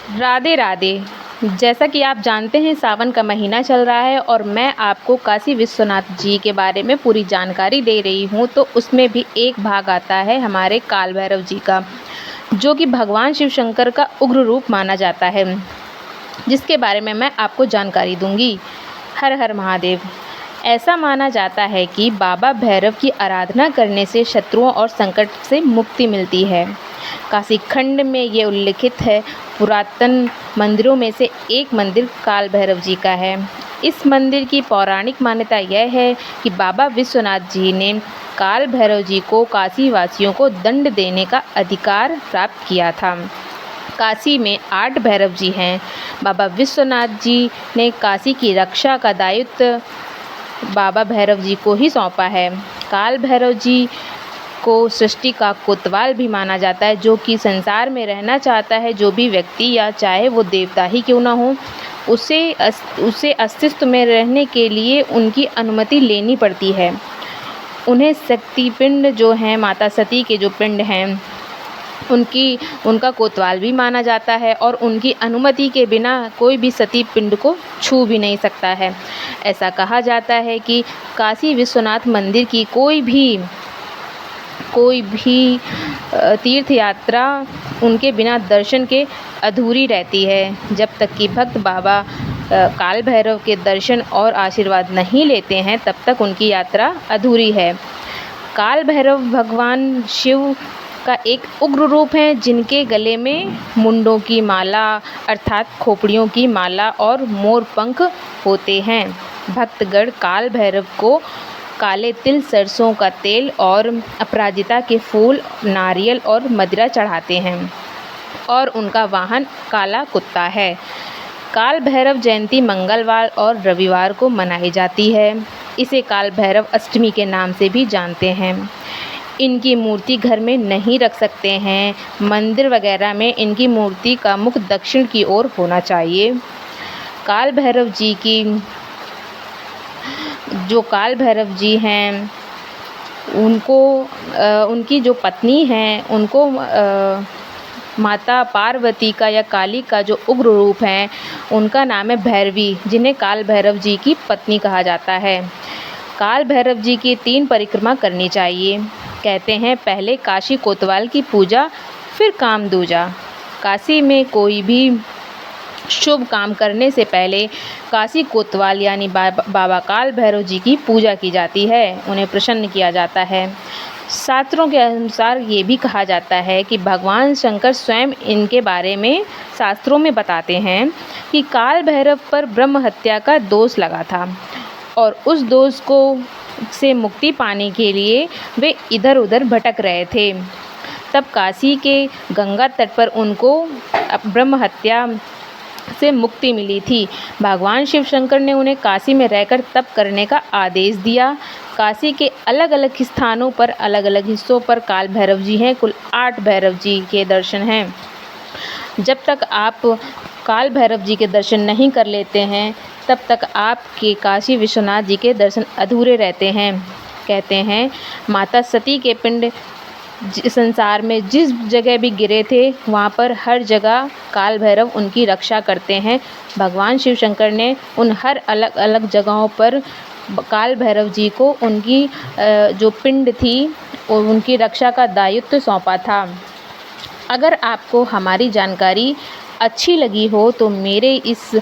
राधे राधे। जैसा कि आप जानते हैं सावन का महीना चल रहा है और मैं आपको काशी विश्वनाथ जी के बारे में पूरी जानकारी दे रही हूँ। तो उसमें भी एक भाग आता है हमारे काल भैरव जी का, जो कि भगवान शिव शंकर का उग्र रूप माना जाता है, जिसके बारे में मैं आपको जानकारी दूंगी। हर हर महादेव। ऐसा माना जाता है कि बाबा भैरव की आराधना करने से शत्रुओं और संकट से मुक्ति मिलती है। काशी खंड में ये उल्लिखित है। पुरातन मंदिरों में से एक मंदिर काल भैरव जी का है। इस मंदिर की पौराणिक मान्यता यह है कि बाबा विश्वनाथ जी ने काल भैरव जी को काशी वासियों को दंड देने का अधिकार प्राप्त किया था। काशी में 8 भैरव जी हैं। बाबा विश्वनाथ जी ने काशी की रक्षा का दायित्व बाबा भैरव जी को ही सौंपा है। काल भैरव जी को सृष्टि का कोतवाल भी माना जाता है, जो कि संसार में रहना चाहता है जो भी व्यक्ति, या चाहे वो देवता ही क्यों ना हो, उसे अस्तित्व में रहने के लिए उनकी अनुमति लेनी पड़ती है। उन्हें शक्ति पिंड जो हैं, माता सती के जो पिंड हैं, उनका कोतवाल भी माना जाता है और उनकी अनुमति के बिना कोई भी सती पिंड को छू भी नहीं सकता है। ऐसा कहा जाता है कि काशी विश्वनाथ मंदिर की कोई भी तीर्थ यात्रा उनके बिना दर्शन के अधूरी रहती है। जब तक कि भक्त बाबा काल भैरव के दर्शन और आशीर्वाद नहीं लेते हैं, तब तक उनकी यात्रा अधूरी है। काल भैरव भगवान शिव का एक उग्र रूप है, जिनके गले में मुंडों की माला अर्थात खोपड़ियों की माला और मोर पंख होते हैं। भक्तगण काल भैरव को काले तिल, सरसों का तेल और अपराजिता के फूल, नारियल और मदिरा चढ़ाते हैं और उनका वाहन काला कुत्ता है। काल भैरव जयंती मंगलवार और रविवार को मनाई जाती है। इसे काल भैरव अष्टमी के नाम से भी जानते हैं। इनकी मूर्ति घर में नहीं रख सकते हैं। मंदिर वगैरह में इनकी मूर्ति का मुख दक्षिण की ओर होना चाहिए। काल भैरव जी हैं, उनकी जो पत्नी हैं, उनको माता पार्वती का या काली का जो उग्र रूप है, उनका नाम है भैरवी, जिन्हें काल भैरव जी की पत्नी कहा जाता है। काल भैरव जी की 3 परिक्रमा करनी चाहिए। कहते हैं पहले काशी कोतवाल की पूजा, फिर काम दूजा। काशी में कोई भी शुभ काम करने से पहले काशी कोतवाल यानी बाबा काल भैरव जी की पूजा की जाती है, उन्हें प्रसन्न किया जाता है। शास्त्रों के अनुसार ये भी कहा जाता है कि भगवान शंकर स्वयं इनके बारे में शास्त्रों में बताते हैं कि काल भैरव पर ब्रह्म हत्या का दोष लगा था और उस दोष से मुक्ति पाने के लिए वे इधर उधर भटक रहे थे। तब काशी के गंगा तट पर उनको ब्रह्म हत्या से मुक्ति मिली थी। भगवान शिव शंकर ने उन्हें काशी में रहकर तप करने का आदेश दिया। काशी के अलग अलग स्थानों पर, अलग अलग हिस्सों पर काल भैरव जी हैं। कुल 8 भैरव जी के दर्शन हैं। जब तक आप काल भैरव जी के दर्शन नहीं कर लेते हैं, तब तक आपके काशी विश्वनाथ जी के दर्शन अधूरे रहते हैं। कहते हैं माता सती के पिंड संसार में जिस जगह भी गिरे थे, वहाँ पर हर जगह काल भैरव उनकी रक्षा करते हैं। भगवान शिव शंकर ने उन हर अलग अलग जगहों पर काल भैरव जी को उनकी जो पिंड थी और उनकी रक्षा का दायित्व सौंपा था। अगर आपको हमारी जानकारी अच्छी लगी हो तो मेरे इस